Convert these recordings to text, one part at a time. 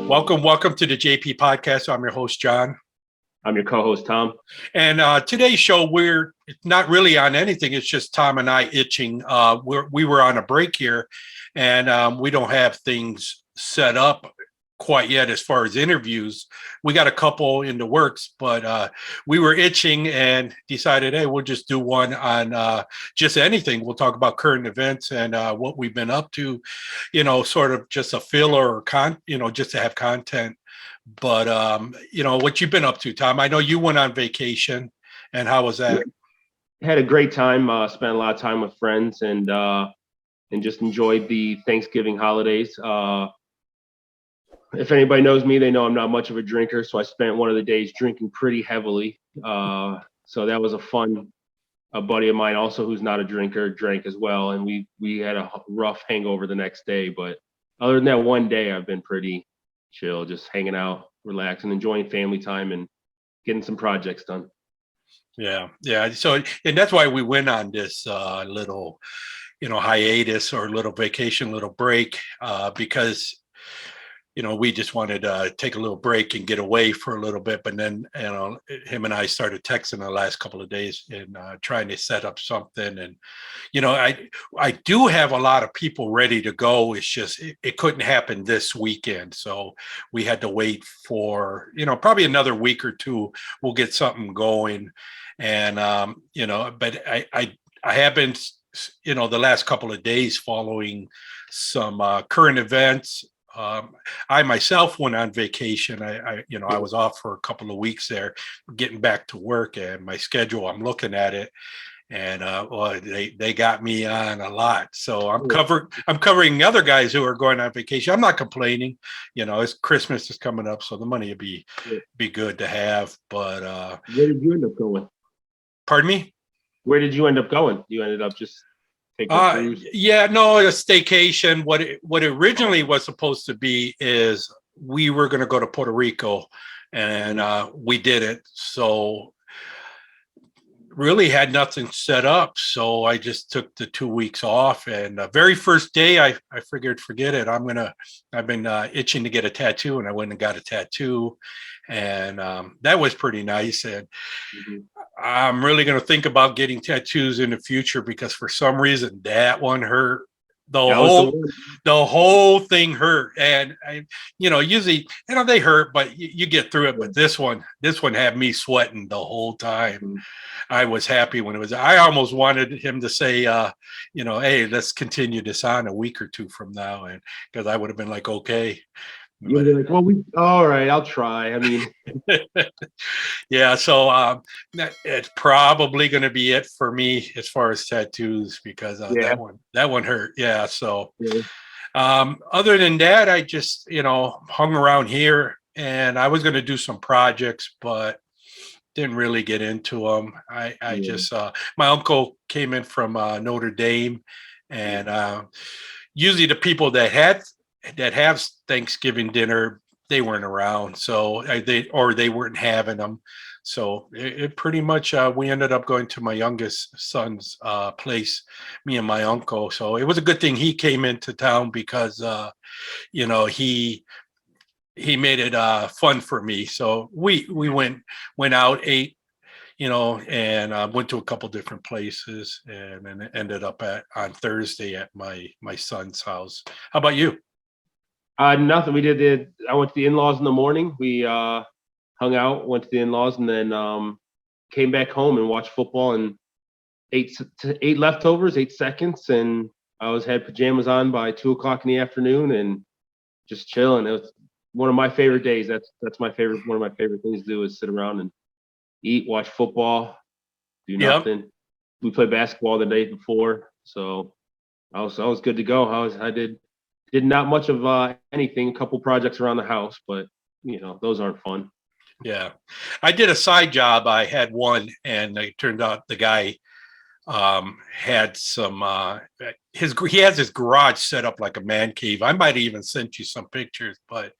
Welcome to the JP podcast. I'm your host, John. I'm your co-host, Tom. And today's show, we're not really on anything. It's just Tom and I itching. We were on a break here, and we don't have things set up quite yet as far as interviews. We got a couple in the works, but we were itching and decided, hey, we'll just do one on just anything. We'll talk about current events and what we've been up to, sort of just a filler or just to have content. But what you've been up to, Tom. I know you went on vacation, and how was that? Had a great time. Spent a lot of time with friends, and just enjoyed the Thanksgiving holidays. If anybody knows me, they know I'm not much of a drinker, so I spent one of the days drinking pretty heavily. So that was a fun. A buddy of mine, also who's not a drinker, drank as well, and we had a rough hangover the next day. But other than that one day, I've been pretty chill, just hanging out, relaxing, enjoying family time, and getting some projects done. Yeah. So, and that's why we went on this little, hiatus or little vacation, little break, because we just wanted to take a little break and get away for a little bit. But then, him and I started texting the last couple of days and trying to set up something. And, I do have a lot of people ready to go. It's just, it couldn't happen this weekend. So we had to wait for, probably another week or two. We'll get something going. And, but I have been, the last couple of days following some current events. I myself went on vacation. I was off for a couple of weeks there, getting back to work, and my schedule, I'm looking at it, and they got me on a lot. So I'm covering other guys who are going on vacation. I'm not complaining. It's Christmas is coming up, so the money would be good to have. But where did you end up going? Pardon me? Where did you end up going? You ended up just a staycation. What it originally was supposed to be is we were going to go to Puerto Rico, and we didn't. So really had nothing set up. So I just took the 2 weeks off, and the very first day I figured, forget it. I've been itching to get a tattoo, and I went and got a tattoo, and that was pretty nice. And I'm really going to think about getting tattoos in the future, because for some reason that one hurt. The whole thing hurt. And usually, they hurt, but you get through it. But this one had me sweating the whole time. I was happy when it was. I almost wanted him to say, hey, let's continue this on a week or two from now. And because I would have been like, okay. You'd be like, well, all right, I'll try. I mean, yeah. So it's probably going to be it for me as far as tattoos, because that one hurt. Yeah. So other than that, I just hung around here, and I was going to do some projects, but didn't really get into them. I just my uncle came in from Notre Dame, and usually the people that have Thanksgiving dinner, they weren't around, so they weren't having them. So it pretty much we ended up going to my youngest son's place, me and my uncle. So it was a good thing he came into town, because he made it fun for me. So we went out, ate, and went to a couple different places, and then ended up on Thursday at my son's house. How about you? Nothing. We did. I went to the in-laws in the morning. We hung out, went to the in-laws, and then came back home and watched football and ate leftovers, 8 seconds, and I had pajamas on by 2:00 in the afternoon and just chilling. It was one of my favorite days. That's my favorite. One of my favorite things to do is sit around and eat, watch football, do nothing. Yep. We played basketball the day before, so I was good to go. I did not much of anything. A couple projects around the house, but those aren't fun. Yeah, I did a side job. I had one, and it turned out the guy had some. He has his garage set up like a man cave. I might even sent you some pictures, but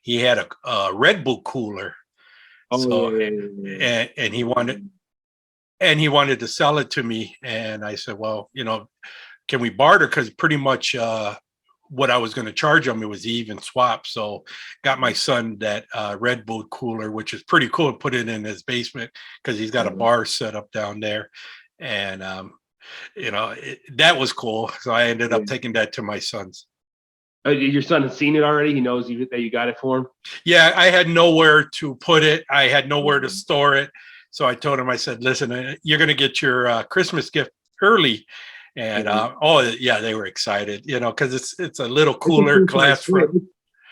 he had a Red Bull cooler. And he wanted to sell it to me, and I said, well, can we barter? Because pretty much what I was going to charge him. It was even swap. So got my son that Red Bull cooler, which is pretty cool. Put it in his basement because he's got a bar set up down there. And, that was cool. So I ended up taking that to my son's. Your son has seen it already. He knows that you got it for him. Yeah, I had nowhere to put it. I had nowhere to store it. So I told him, I said, listen, you're going to get your Christmas gift early. And they were excited, because it's a little cooler glass.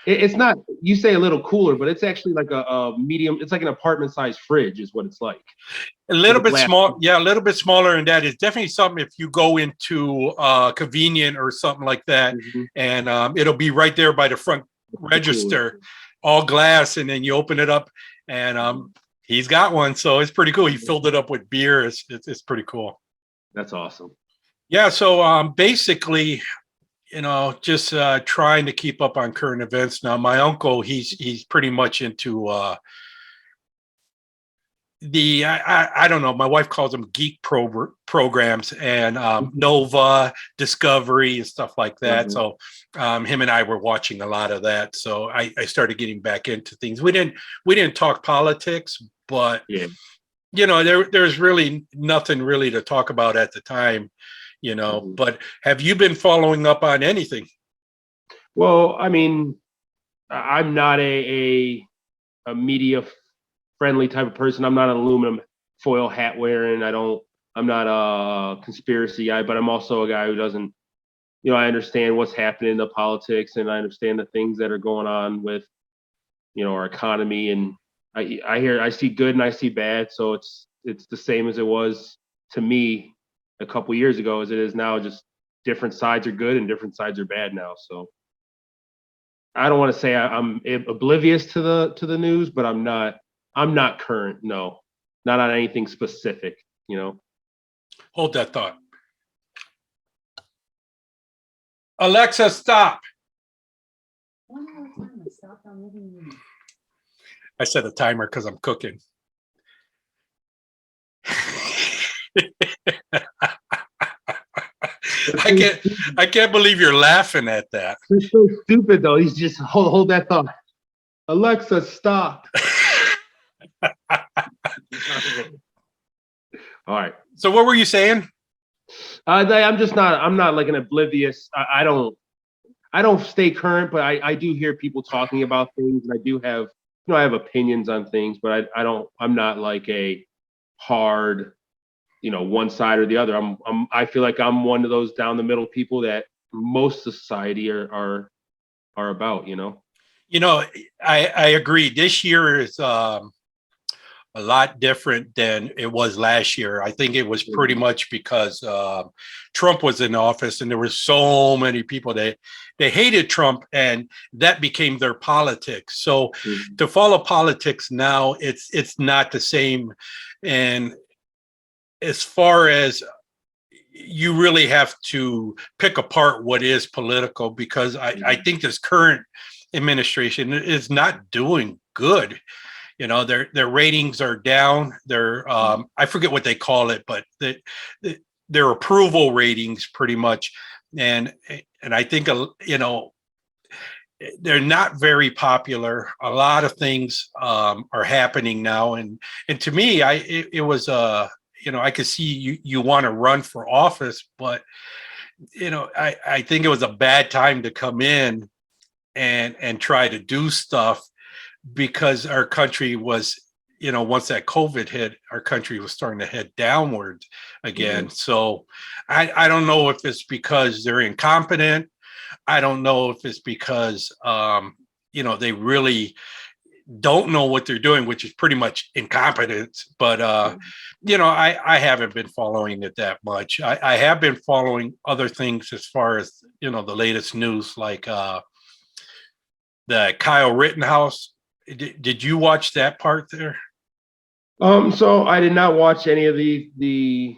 It's not, you say a little cooler, but it's actually like a medium. It's like an apartment size fridge is what it's like. A little bit small. Yeah, a little bit smaller than that. It's definitely something if you go into convenient or something like that, and it'll be right there by the front register, all glass, and then you open it up, and he's got one, so it's pretty cool. He filled it up with beer. It's pretty cool. That's awesome. Yeah, so basically, just trying to keep up on current events. Now, my uncle, he's pretty much into I don't know. My wife calls them geek programs and Nova, Discovery, and stuff like that. So him and I were watching a lot of that. So I started getting back into things. We didn't talk politics, but there's really nothing really to talk about at the time. But have you been following up on anything? Well, I mean, I'm not a media friendly type of person. I'm not an aluminum foil hat wearing. I'm not a conspiracy guy, but I'm also a guy who doesn't, I understand what's happening in the politics, and I understand the things that are going on with, our economy. And I see good and I see bad. So it's the same as it was to me a couple years ago as it is now. Just different sides are good and different sides are bad now. So I don't want to say I'm oblivious to the news, but I'm not current. No, not on anything specific, Hold that thought. Alexa, stop. One more time, I stopped on living room. I set a timer because I'm cooking. I can't believe you're laughing at that. It's so stupid though. He's just hold that thought. Alexa, stop. All right. So what were you saying? I'm not like an oblivious. I don't stay current, but I do hear people talking about things, and I do have, I have opinions on things, but I'm not like a hard, one side or the other. I feel like I'm one of those down the middle people that most society are about, I agree. This year is a lot different than it was last year. I think it was pretty much because Trump was in office, and there were so many people that they hated Trump, and that became their politics. So to follow politics now, it's not the same. And as far as you really have to pick apart what is political, because I think this current administration is not doing good. Their ratings are down. I forget what they call it, but their approval ratings pretty much. And I think, they're not very popular. A lot of things are happening now. And to me, it was, I could see you want to run for office, but, I think it was a bad time to come in and try to do stuff, because our country was, once that COVID hit, our country was starting to head downward again. So I don't know if it's because they're incompetent. I don't know if it's because, they really don't know what they're doing, which is pretty much incompetence. But, I haven't been following it that much. I have been following other things as far as, the latest news, like the Kyle Rittenhouse. Did you watch that part there? So I did not watch any of the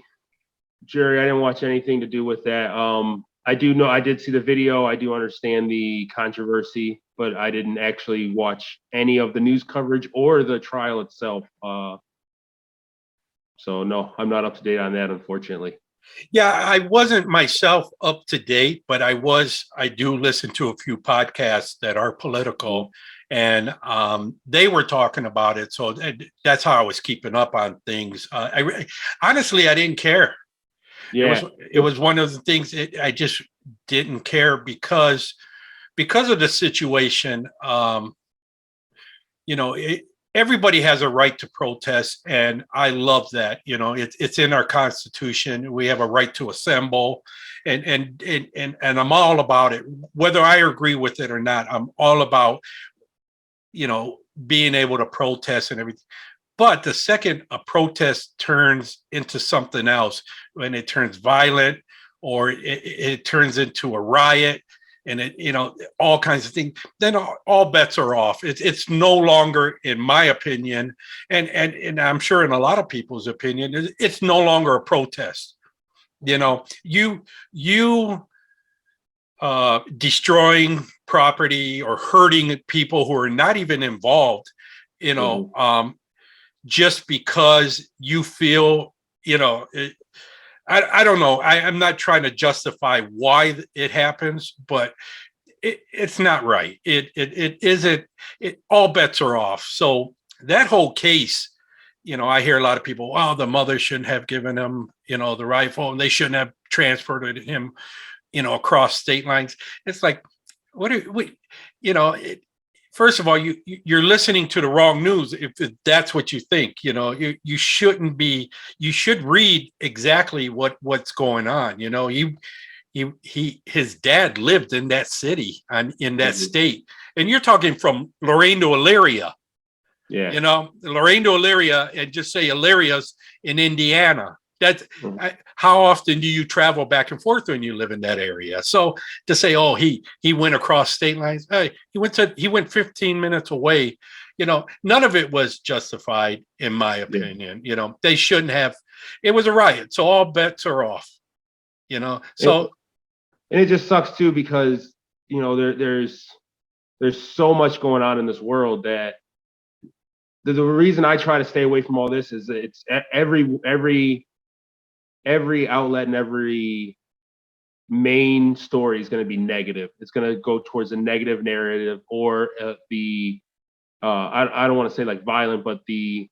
jury. I didn't watch anything to do with that. I do know, I did see the video. I do understand the controversy, but I didn't actually watch any of the news coverage or the trial itself. So no, I'm not up to date on that, unfortunately. Yeah, I wasn't myself up to date, but I do listen to a few podcasts that are political, and they were talking about it. So that's how I was keeping up on things. Honestly, I didn't care. It was Yeah. it was one of the things I just didn't care because of the situation. You know, everybody has a right to protest, and I love that. You know, it's in our Constitution. We have a right to assemble, and I'm all about it, whether I agree with it or not. I'm all about, you know, being able to protest and everything. But the second a protest turns into something else, when it turns violent or it turns into a riot, and it, you know, all kinds of things, then all bets are off. It's no longer, in my opinion, and I'm sure in a lot of people's opinion, it's no longer a protest. You know, you destroying property or hurting people who are not even involved, you know, just because you feel, you know, I don't know. I'm not trying to justify why it happens, but it's not right. It isn't. All bets are off. So that whole case, you know, I hear a lot of people, well, the mother shouldn't have given him, you know, the rifle, and they shouldn't have transported him, you know, across state lines. It's like, what are we, you know, first of all, you're listening to the wrong news if that's what you think. You know, you shouldn't be. You should read exactly what's going on. You know, his dad lived in that city and in that state, and you're talking from Lorain to Elyria. Yeah. You know, Lorain to Elyria, and just say Illyria's in Indiana. That's how often do you travel back and forth when you live in that area? So to say, oh, he went across state lines, hey, he went 15 minutes away. You know, none of it was justified, in my opinion. You know, they shouldn't have. It was a riot, so all bets are off. You know, so and it just sucks too, because you know there's so much going on in this world that the reason I try to stay away from all this is that it's every outlet and every main story is going to be negative. It's going to go towards a negative narrative, or I don't want to say like violent, but the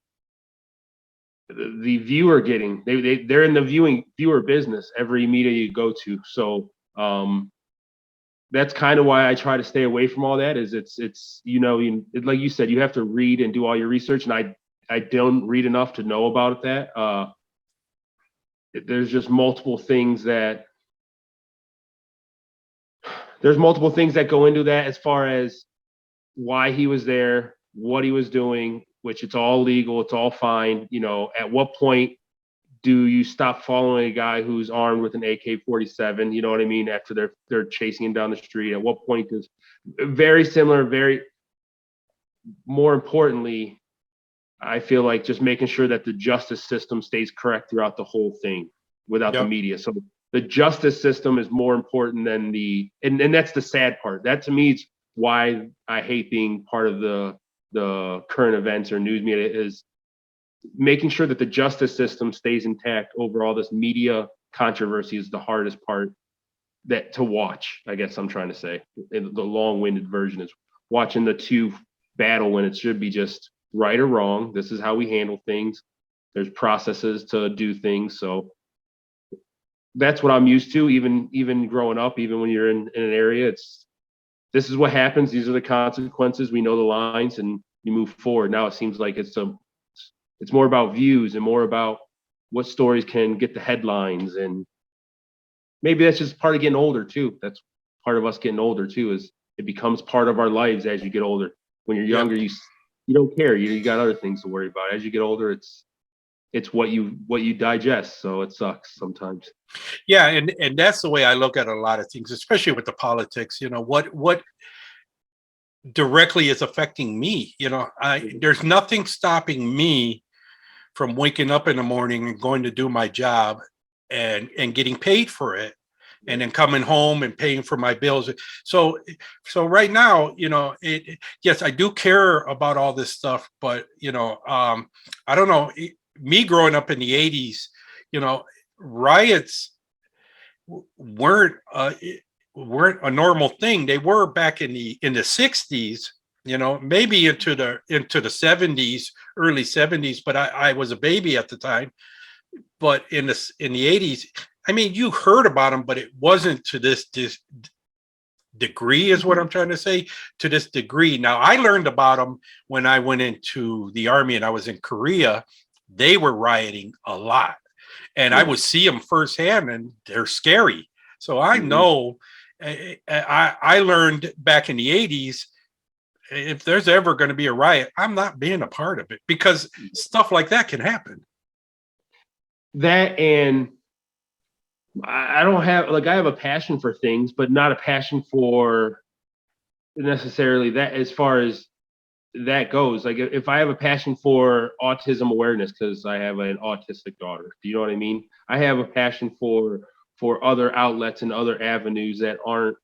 viewer getting, they're in the viewer business every media you go to. So that's kind of why I try to stay away from all that. Is it's you know, like you said, you have to read and do all your research, and I don't read enough to know about that. There's just multiple things that go into that, as far as why he was there, what he was doing, which it's all legal, it's all fine. You know, at what point do you stop following a guy who's armed with an AK-47? You know what I mean? After they're chasing him down the street, at what point is very similar, more importantly, I feel like just making sure that the justice system stays correct throughout the whole thing without the media. So the justice system is more important than and that's the sad part. That to me is why I hate being part of the current events or news media, is making sure that the justice system stays intact over all this media controversy is the hardest part to watch. I guess I'm trying to say, the long-winded version is watching the two battle when it should be just right or wrong. This is how we handle things. There's processes to do things. So that's what I'm used to, even growing up, even when you're in an area, this is what happens. These are the consequences. We know the lines, and you move forward. Now it seems like it's more about views and more about what stories can get the headlines. And maybe that's just part of getting older too. That's part of us getting older too, is it becomes part of our lives as you get older. When you're younger, you don't care. You got other things to worry about. As you get older, it's what you digest. So it sucks sometimes. Yeah, and that's the way I look at a lot of things, especially with the politics. You know, what directly is affecting me. You know, there's nothing stopping me from waking up in the morning and going to do my job and getting paid for it, and then coming home and paying for my bills. So right now, you know, yes, I do care about all this stuff, but you know, I don't know. Me growing up in the '80s, you know, riots weren't a normal thing. They were back in the 60s, maybe into the 70s, early 70s, but I was a baby at the time. But in the 80s, I mean, you heard about them, but it wasn't to this degree, is what I'm trying to say, to this degree. Now, I learned about them when I went into the Army and I was in Korea. They were rioting a lot, and I would see them firsthand, and they're scary. So I know, I learned back in the 80s, if there's ever going to be a riot, I'm not being a part of it, because stuff like that can happen. That, and I don't have, like, I have a passion for things, but not a passion for necessarily that, as far as that goes. Like, if I have a passion for autism awareness because I have an autistic daughter, do you know what I mean? I have a passion for other outlets and other avenues that aren't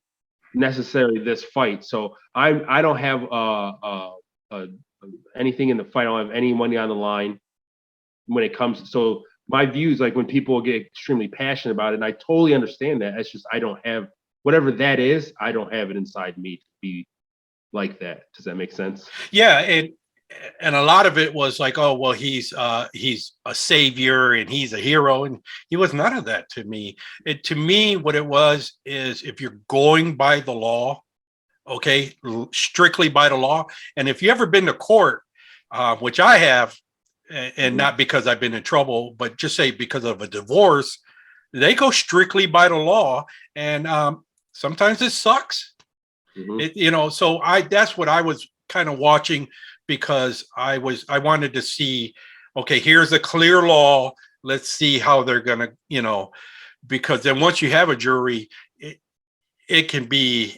necessarily this fight. So I don't have anything in the fight. I don't have any money on the line when it comes. So my views, like when people get extremely passionate about it, and I totally understand that. It's just I don't have whatever that is. I don't have it inside me to be like that. Does that make sense? Yeah, and a lot of it was like, oh well, he's a savior and he's a hero, and he was none of that to me. To me, what it was is, if you're going by the law, okay, strictly by the law, and if you ever been to court, which I have, and not because I've been in trouble, but just say because of a divorce, they go strictly by the law, and sometimes it sucks. So that's what I was kind of watching, because I wanted to see, okay, here's a clear law. Let's see how they're gonna, because then once you have a jury, it can be,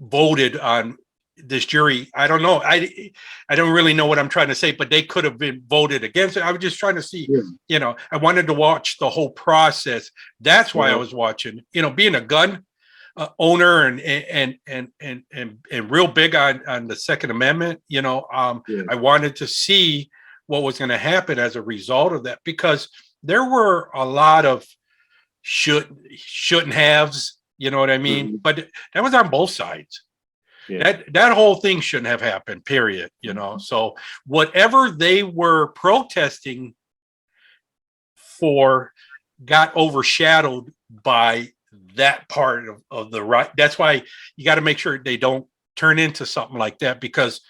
voted on. This jury, I don't know. I don't really know what I'm trying to say, but they could have been voted against it. I was just trying to see, I wanted to watch the whole process. That's why I was watching, being a gun owner and real big on the Second Amendment, I wanted to see what was going to happen as a result of that, because there were a lot of shouldn't haves, you know what I mean? But that was on both sides. That whole thing shouldn't have happened, period. So whatever they were protesting for got overshadowed by that part of the right. That's why you got to make sure they don't turn into something like that, because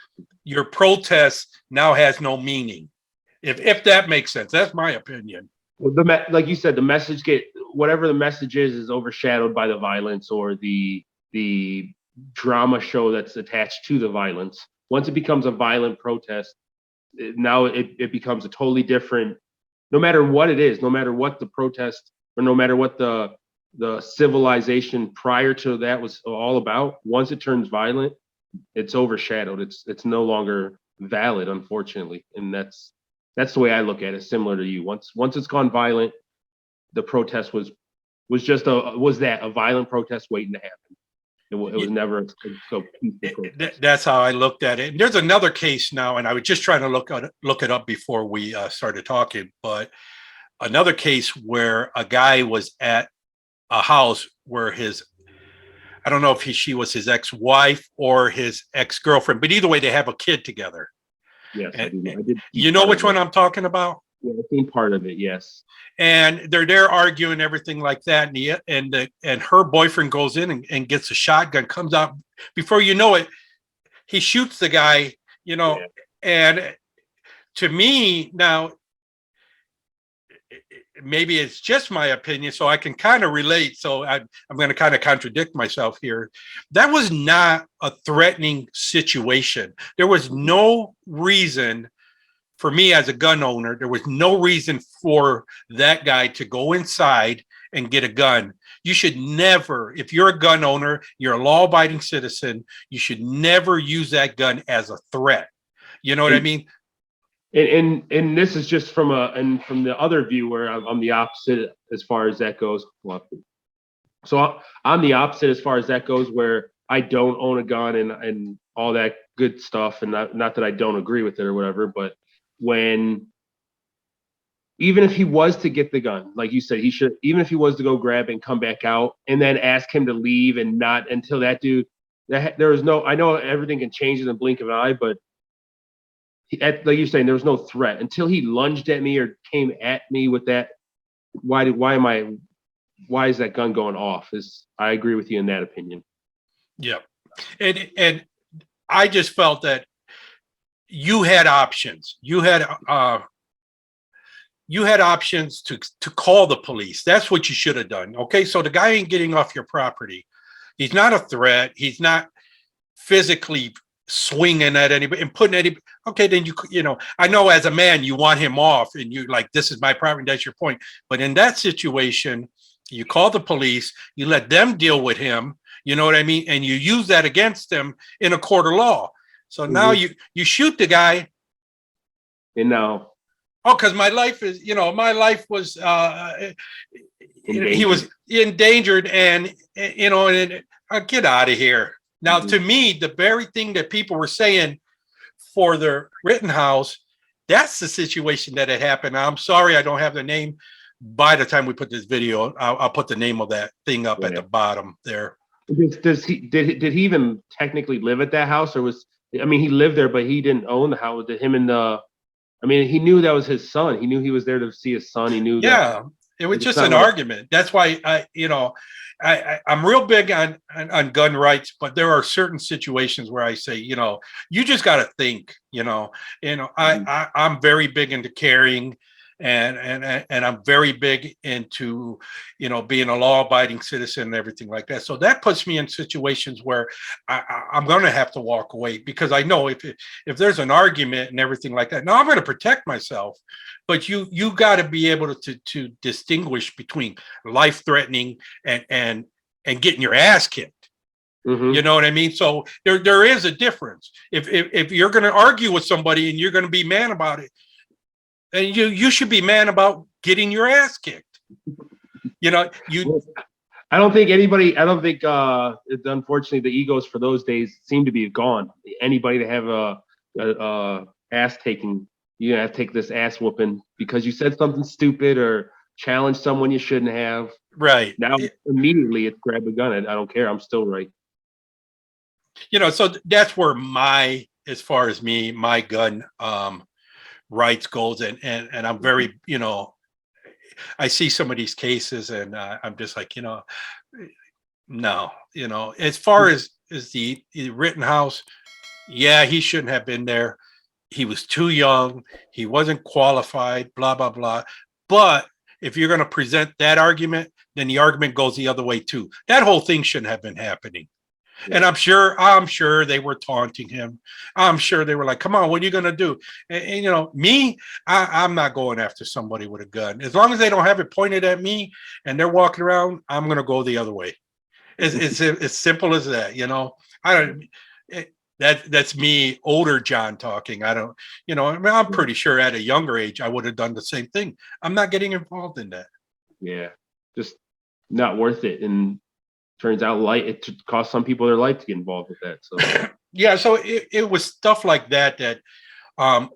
your protest now has no meaning. If that makes sense, that's my opinion. Well, like you said, the message whatever the message is overshadowed by the violence or the drama show that's attached to the violence. Once it becomes a violent protest, now it becomes a totally different, no matter what it is, no matter what the protest, or no matter what the civilization prior to that was all about. Once it turns violent, it's overshadowed. It's no longer valid, unfortunately. And that's the way I look at it, similar to you. Once it's gone violent, the protest was just a violent protest waiting to happen. It was never so. That's how I looked at it. And there's another case now, and I was just trying to look it up before we started talking. But another case where a guy was at a house where I don't know if she was his ex-wife or his ex-girlfriend, but either way, they have a kid together. Yes, I did. You know which one I'm talking about? Yeah, I've seen part of it. Yes. And they're there arguing, everything like that, and her boyfriend goes in and gets a shotgun, comes out, before you know it, he shoots the guy, And to me now, maybe it's just my opinion, so I can kind of relate. So I'm going to kind of contradict myself here. That was not a threatening situation. There was no reason for me as a gun owner. There was no reason for that guy to go inside and get a gun. You should never, if you're a gun owner, you're a law-abiding citizen, you should never use that gun as a threat. You know what I mean? And this is just from the other view, where I'm the opposite as far as that goes. So I'm the opposite as far as that goes, where I don't own a gun and all that good stuff, and not that I don't agree with it or whatever, but when even if he was to get the gun, like you said, he should, even if he was to go grab and come back out and then ask him to leave and not until that dude, there was no, I know everything can change in the blink of an eye, but like you're saying, there was no threat until he lunged at me or came at me with that. Why is that gun going off? I agree with you in that opinion. Yeah. And I just felt that you had options. You had options to call the police. That's what you should have done. Okay, so the guy ain't getting off your property. He's not a threat. He's not physically swinging at anybody and putting any. Okay, then you know, I know as a man you want him off, and you like, this is my property. That's your point. But in that situation, you call the police. You let them deal with him. You know what I mean? And you use that against them in a court of law. So now you shoot the guy. And now. Oh, because my life was he was endangered, and get out of here. Now, to me, the very thing that people were saying for the Rittenhouse, that's the situation that had happened. I'm sorry, I don't have the name. By the time we put this video, I'll put the name of that thing up at the bottom there. Did he even technically live at that house, or he lived there, but he didn't own the house? He knew that was his son. He knew he was there to see his son. He knew. Yeah, it was just an argument. That's why I'm real big on gun rights, but there are certain situations where I say, you just got to think. I'm very big into caring, and I'm very big into being a law-abiding citizen and everything like that. So that puts me in situations where I'm going to have to walk away, because I know if there's an argument and everything like that, now I'm going to protect myself. But you got to be able to distinguish between life-threatening and getting your ass kicked. Mm-hmm. You know what I mean? So there is a difference. If you're going to argue with somebody and you're going to be man about it, and you should be man about getting your ass kicked. I don't think unfortunately the egos for those days seem to be gone. Anybody to have a ass taking, you have to take this ass whooping because you said something stupid or challenged someone you shouldn't have. Right. Now immediately it's grab a gun. I don't care. I'm still right. So that's where my gun rights goes, and I'm very, I see some of these cases and I'm just like, no, as far as the Rittenhouse, yeah, he shouldn't have been there. He was too young. He wasn't qualified, blah, blah, blah. But if you're going to present that argument, then the argument goes the other way too. That whole thing shouldn't have been happening. Yeah. And I'm sure they were taunting him. I'm sure they were like, come on, what are you going to do? And me, I'm not going after somebody with a gun. As long as they don't have it pointed at me and they're walking around, I'm going to go the other way. It's as simple as that. That's me, older John talking. I don't, I'm pretty sure at a younger age, I would have done the same thing. I'm not getting involved in that. Yeah. Just not worth it. And turns out it cost some people their life to get involved with that. So yeah, so it was stuff like that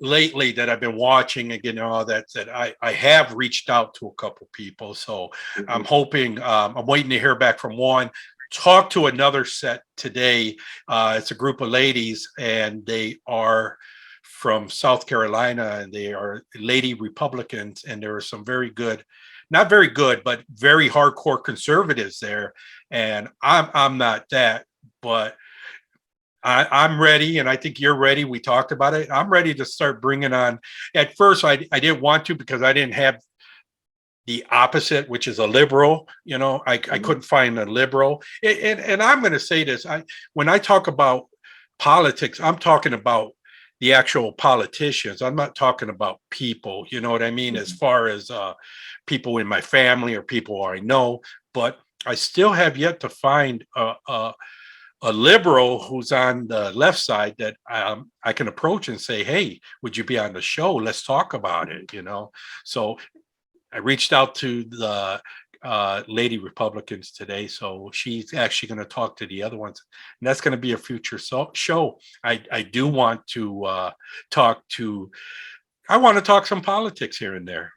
lately that I've been watching again. All that I have reached out to a couple people. So mm-hmm. I'm hoping I'm waiting to hear back from one. Talk to another set today. It's a group of ladies, and they are from South Carolina, and they are lady Republicans, and there are some very good. Not very good, but very hardcore conservatives there. And I'm not that, but I'm ready. And I think you're ready. We talked about it. I'm ready to start bringing on. At first, I didn't want to because I didn't have the opposite, which is a liberal. I couldn't find a liberal. And I'm going to say this. When I talk about politics, I'm talking about the actual politicians. I'm not talking about people. You know what I mean? Mm-hmm. As far as people in my family or people I know, but I still have yet to find a liberal who's on the left side that I can approach and say, hey, would you be on the show? Let's talk about it, So I reached out to the lady Republicans today, so she's actually going to talk to the other ones, and that's going to be a future show. I do want to talk some politics here and there.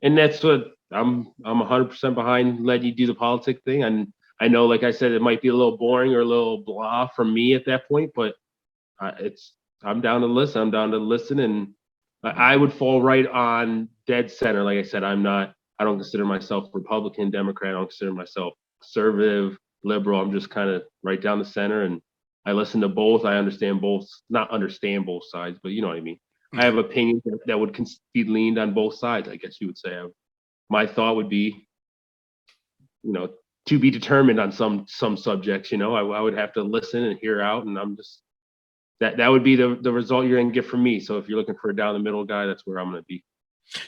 And that's what I'm 100% behind letting you do the politic thing. And I know, like I said, it might be a little boring or a little blah for me at that point, but it's I'm down to listen. I'm down to listen, and I would fall right on dead center. Like I said, I don't consider myself Republican, Democrat. I don't consider myself conservative, liberal. I'm just kind of right down the center, and I listen to both. I understand both, not understand both sides, but you know what I mean. I have opinions that would be leaned on both sides, I guess you would say. My thought would be, to be determined on some subjects. I would have to listen and hear out, and I'm just that would be the result you're gonna get from me. So if you're looking for a down the middle guy, that's where I'm gonna be.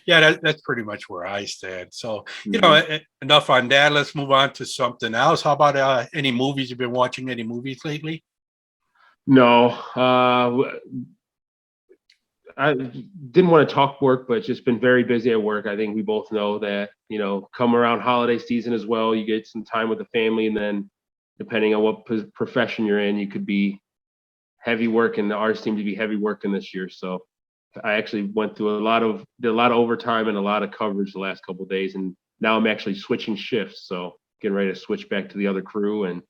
Yeah, that's pretty much where I stand. So, Mhm. enough on that. Let's move on to something else. How about any movies you've been watching? Any movies lately? No, I didn't want to talk work, but just been very busy at work. I think we both know that, come around holiday season as well, you get some time with the family, and then depending on what profession you're in, you could be heavy working. Ours seemed to be heavy working this year, so I actually went through did a lot of overtime and a lot of coverage the last couple of days, and now I'm actually switching shifts, so getting ready to switch back to the other crew and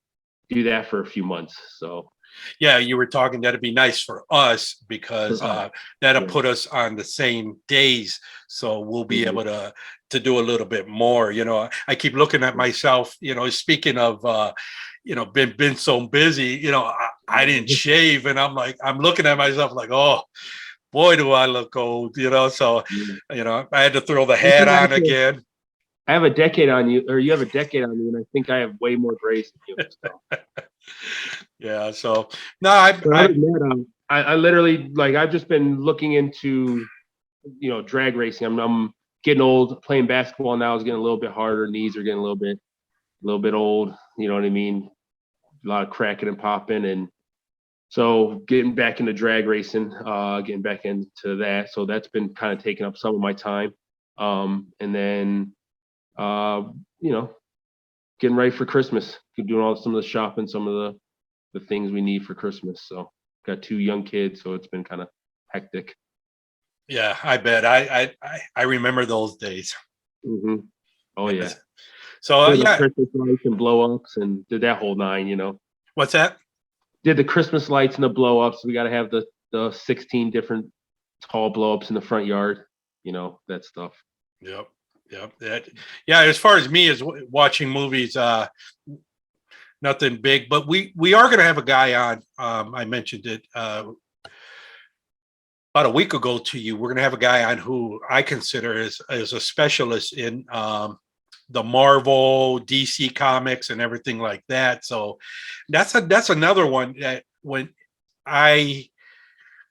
do that for a few months. So Yeah, you were talking that'd be nice for us because that'll yeah. put us on the same days, so we'll be Mhm. able to do a little bit more. I keep looking at myself. Speaking of been so busy. I didn't shave, and I'm looking at myself like, oh boy, do I look old. So I had to throw the hat on again. I have a decade on you, or you have a decade on me, and I think I have way more grace than you. So. Yeah. So no, I, But other I than that, I literally I've just been looking into drag racing. I'm getting old. Playing basketball now is getting a little bit harder. Knees are getting a little bit old. You know what I mean? A lot of cracking and popping, and so getting back into drag racing, getting back into that. So that's been kind of taking up some of my time. And then uh, you know, getting ready for Christmas, doing some of the shopping, some of the things we need for Christmas. So got 2 young kids, so it's been kind of hectic. yeah, I bet. I remember those days. Hmm. Oh yeah, Yes. So did the yeah, Christmas lights and blow ups and did that whole nine. what's that? Did the Christmas lights and the blow ups. We got to have the 16 different tall blow ups in the front yard. That stuff. Yep. Yep. Yeah. As far as me as watching movies, nothing big, but we are going to have a guy on. I mentioned it about a week ago to you. We're going to have a guy on who I consider as a specialist in the Marvel, DC comics, and everything like that. So that's another one that when I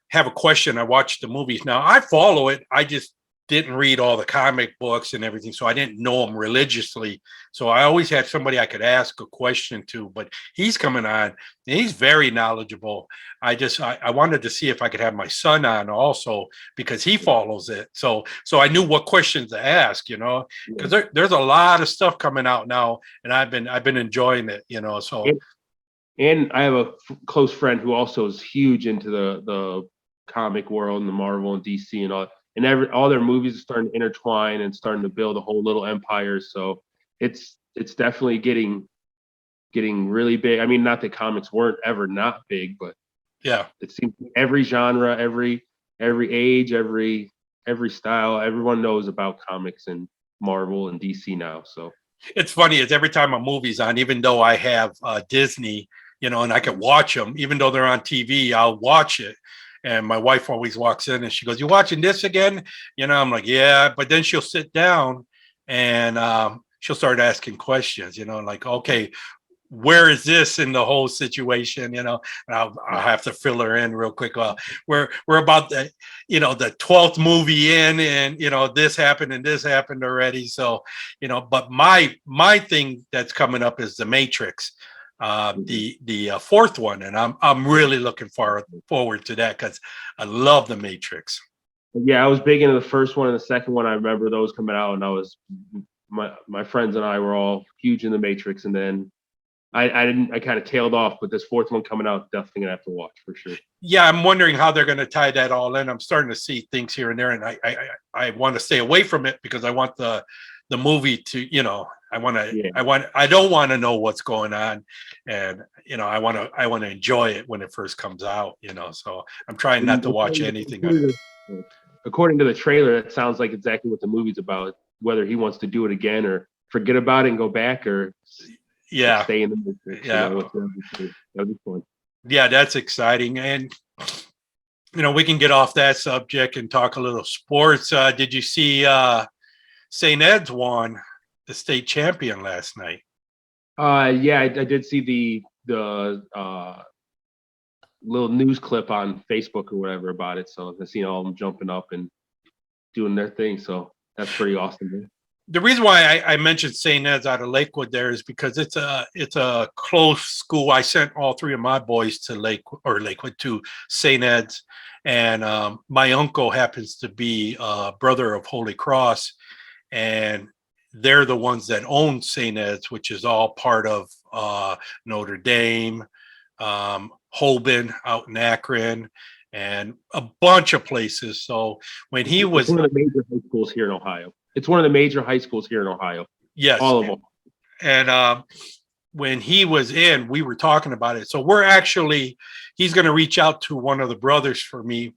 have a question, I watch the movies. Now I follow it. I just didn't read all the comic books and everything, so I didn't know them religiously. So I always had somebody I could ask a question to. But he's coming on, and he's very knowledgeable. I wanted to see if I could have my son on also because he follows it. So I knew what questions to ask. Because there's a lot of stuff coming out now, and I've been enjoying it. So. And I have a close friend who also is huge into the comic world and the Marvel and DC and all. And all their movies are starting to intertwine and starting to build a whole little empire. So it's definitely getting really big. I mean, not that comics weren't ever not big, but Yeah. it seems every genre, every age, every style, everyone knows about comics and Marvel and DC now. So It's funny is every time a movie's on, even though I have Disney, and I can watch them, even though they're on TV, I'll watch it. And my wife always walks in and she goes, "You watching this again?" I'm like, "Yeah," but then she'll sit down and she'll start asking questions. Like, okay, where is this in the whole situation? And I'll have to fill her in real quick. We're about the 12th movie in, and this happened and this happened already. So but my thing that's coming up is the Matrix, the fourth one, and I'm really looking forward to that because I love the Matrix. yeah, I was big into the first one and the second one. I remember those coming out, and my friends and I were all huge in the Matrix, and then I kind of tailed off, but this fourth one coming out, definitely gonna have to watch for sure. Yeah, I'm wondering how they're going to tie that all in. I'm starting to see things here and there, and I want to stay away from it because I want the movie to, I don't want to know what's going on, and I want to enjoy it when it first comes out. So I'm trying not to watch anything. According to the trailer, it sounds like exactly what the movie's about. Whether he wants to do it again or forget about it and go back, or stay in the movie. That'll be fun. Yeah, that's exciting. And, we can get off that subject and talk a little sports. Did you see St. Ed's won the state champion last night? Yeah, I did see the little news clip on Facebook or whatever about it. So I seen all of them jumping up and doing their thing. So that's pretty awesome, man. The reason why I mentioned St. Ed's out of Lakewood there is because it's a close school. I sent all three of my boys to Lakewood to St. Ed's, and my uncle happens to be a brother of Holy Cross, and they're the ones that own St. Ed's, which is all part of Notre Dame, Holben out in Akron, and a bunch of places. So when he was one of the major high schools here in Ohio. It's one of the major high schools here in Ohio. Yes. All of them. And when he was in, we were talking about it. So he's going to reach out to one of the brothers for me.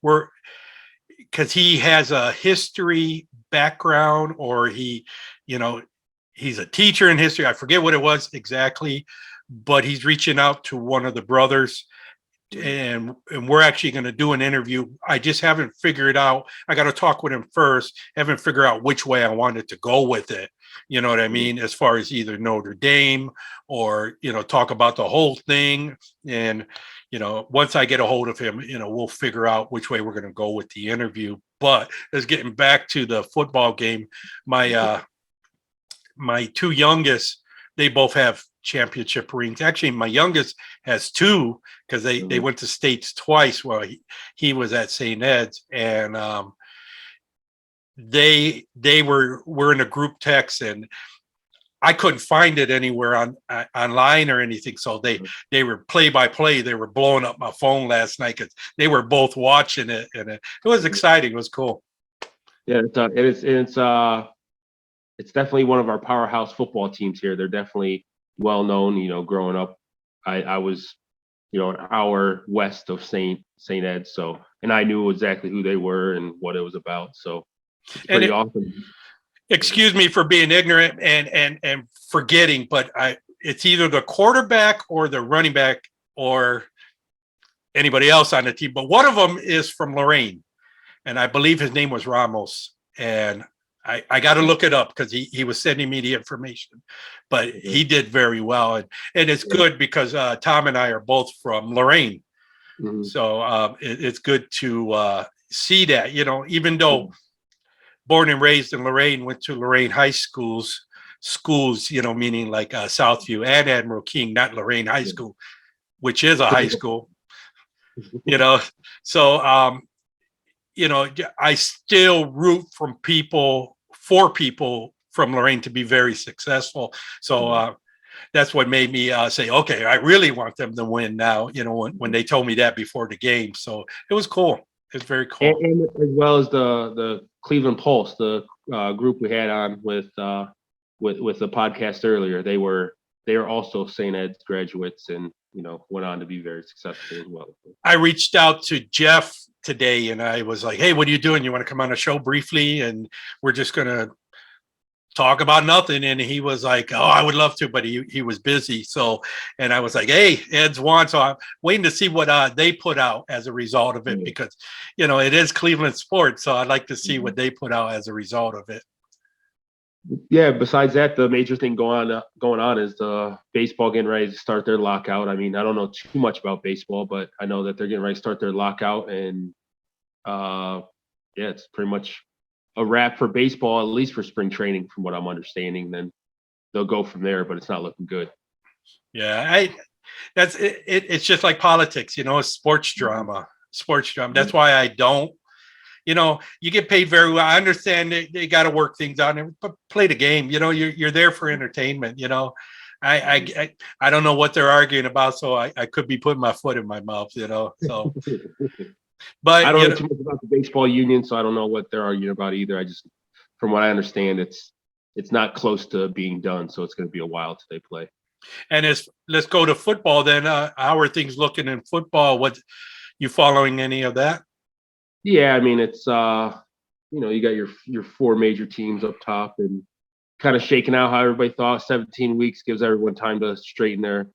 Because he has a history background, or he's a teacher in history. I forget what it was exactly, but he's reaching out to one of the brothers. And we're actually going to do an interview. I just haven't figured out. I got to talk with him first. Haven't figured out which way I wanted to go with it. You know what I mean? As far as either Notre Dame or, talk about the whole thing. And, once I get a hold of him, we'll figure out which way we're going to go with the interview. But let's getting back to the football game. My two youngest, they both have championship rings. Actually, my youngest has two because they went to states twice while he was at St. Ed's, and we're in a group text, and I couldn't find it anywhere online or anything. So they were play by play. They were blowing up my phone last night because they were both watching it, and it was exciting. It was cool. Yeah, it's definitely one of our powerhouse football teams here. They're definitely well known. Growing up, I was, an hour west of St. Ed's, and I knew exactly who they were and what it was about. So it's pretty awesome. Excuse me for being ignorant and forgetting, but it's either the quarterback or the running back or anybody else on the team. But one of them is from Lorain, and I believe his name was Ramos. And I got to look it up because he was sending me the information, but he did very well. And it's good because Tom and I are both from Lorain. Mm-hmm. So it's good to see that, even though born and raised in Lorain, went to Lorain high schools, meaning like Southview and Admiral King, not Lorain High School, which is a high school, So, I still root for people from Lorain to be very successful. So that's what made me say, okay, I really want them to win now, when they told me that before the game. So it was cool. It's very cool. And as well as the Cleveland Pulse, the group we had on with the podcast earlier, they were also St. Ed's graduates and, went on to be very successful as well. I reached out to Jeff today and I was like, hey, what are you doing? You want to come on a show briefly? And we're just going to talk about nothing. And he was like, oh, I would love to, but he was busy. So, and I was like, hey, Ed's won. So I'm waiting to see what they put out as a result of it, because, it is Cleveland sports. So I'd like to see what they put out as a result of it. Yeah. Besides that, the major thing going on is the baseball getting ready to start their lockout. I mean, I don't know too much about baseball, but I know that they're getting ready to start their lockout, and it's pretty much a wrap for baseball, at least for spring training, from what I'm understanding. Then they'll go from there, but it's not looking good. Yeah, that's it. It's just like politics, sports drama. That's why I don't. You get paid very well. I understand they got to work things out, but play the game. You're there for entertainment. I don't know what they're arguing about, so I could be putting my foot in my mouth, So, but I don't know too much about the baseball union, so I don't know what they're arguing about either. I just, from what I understand, it's not close to being done, so it's going to be a while till they play. And let's go to football then. How are things looking in football? What you following any of that? Yeah, I mean it's you got your four major teams up top and kind of shaking out how everybody thought. 17 weeks gives everyone time to straighten their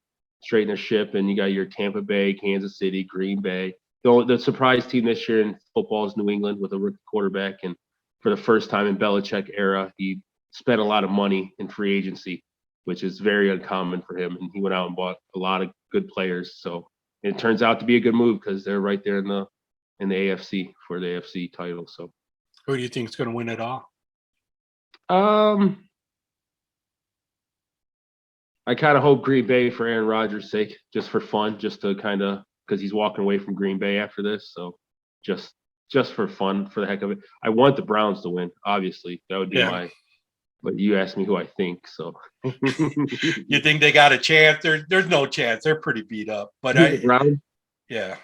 ship, and you got your Tampa Bay, Kansas City, Green Bay. The surprise team this year in football is New England with a rookie quarterback, and for the first time in Belichick era, he spent a lot of money in free agency, which is very uncommon for him, and he went out and bought a lot of good players. So it turns out to be a good move because they're right there in the AFC for the AFC title. So Who do you think is going to win it all? I kind of hope Green Bay for Aaron Rodgers' sake, just for fun, just to kind of because he's walking away from Green Bay after this. So just for fun, for the heck of it. I want the Browns to win, obviously. That would be my. But you asked me who I think, so. You think they got a chance? There's no chance. They're pretty beat up. But Browns? Yeah.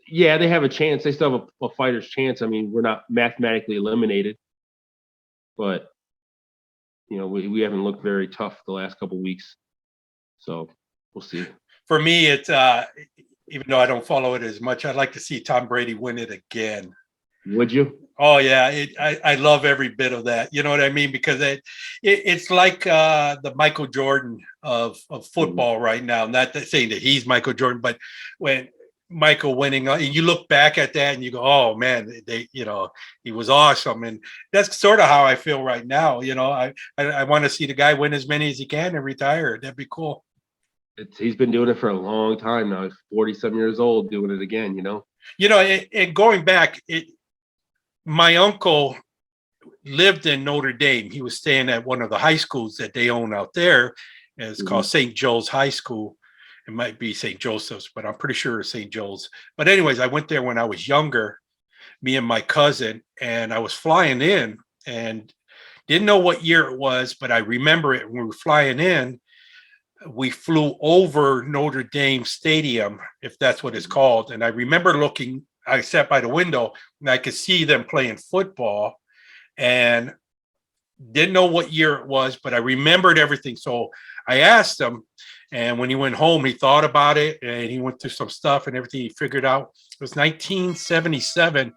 Yeah, they have a chance. They still have a fighter's chance. I mean, we're not mathematically eliminated, but we haven't looked very tough the last couple of weeks. So we'll see. For me, it's even though I don't follow it as much, I'd like to see Tom Brady win it again. Would you? Oh yeah, I love every bit of that. You know what I mean? Because it's like the Michael Jordan of football right now. Not saying that he's Michael Jordan, but when Michael winning, you look back at that and you go, "Oh man, he was awesome." And that's sort of how I feel right now. I want to see the guy win as many as he can and retire. That'd be cool. He's been doing it for a long time now. He's 47 years old, doing it again. And going back, my uncle lived in Notre Dame. He was staying at one of the high schools that they own out there. And it's called St. Joe's High School. It might be St. Joseph's, but I'm pretty sure it's St. Joe's. But anyways, I went there when I was younger, me and my cousin, and I was flying in and didn't know what year it was, but I remember it when we were flying in. We flew over Notre Dame Stadium, if that's what it's called. And I remember I sat by the window and I could see them playing football and didn't know what year it was, but I remembered everything. So I asked him, and when he went home, he thought about it and he went through some stuff and everything. He figured out it was 1977.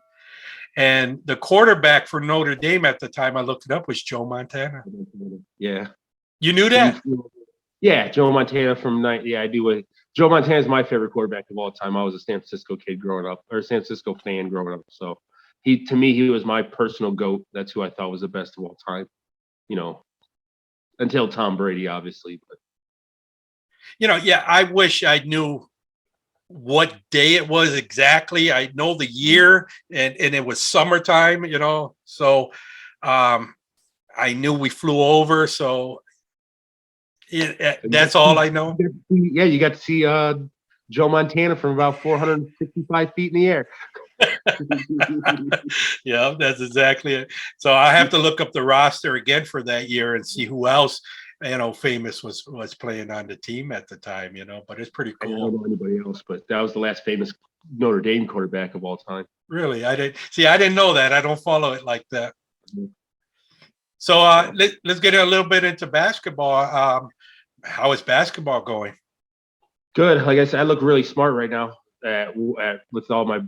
And the quarterback for Notre Dame at the time, I looked it up, was Joe Montana. Yeah. You knew that? Yeah, Joe Montana yeah, I do. Joe Montana is my favorite quarterback of all time. I was a San Francisco kid growing up, or San Francisco fan growing up. So to me, he was my personal GOAT. That's who I thought was the best of all time. Until Tom Brady, obviously. But I wish I knew what day it was exactly. I know the year, and it was summertime. So I knew we flew over. So that's all I know. Yeah, you got to see Joe Montana from about 465 feet in the air. Yeah, that's exactly it. So I have to look up the roster again for that year and see who else famous was playing on the team at the time. But it's pretty cool. I don't know anybody else, but that was the last famous Notre Dame quarterback of all time. Really, I didn't know that. I don't follow it like that. Mm-hmm. So let's get a little bit into basketball. How is basketball going? Good. Like I said, I look really smart right now with all my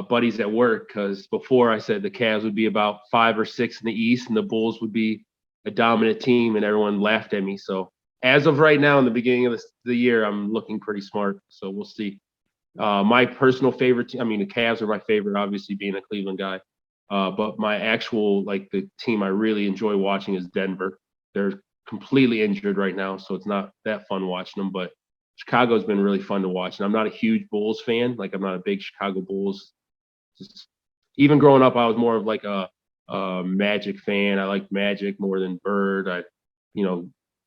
buddies at work, because before I said the Cavs would be about 5 or 6 in the East and the Bulls would be a dominant team, and everyone laughed at me. So as of right now, in the beginning of the year, I'm looking pretty smart. So we'll see. My personal favorite team, the Cavs are my favorite, obviously being a Cleveland guy. But my actual, the team I really enjoy watching is Denver. They're completely injured right now, so it's not that fun watching them. But Chicago's been really fun to watch. And I'm not a huge Bulls fan. I'm not a big Chicago Bulls. Even growing up, I was more of a Magic fan. I liked Magic more than Bird.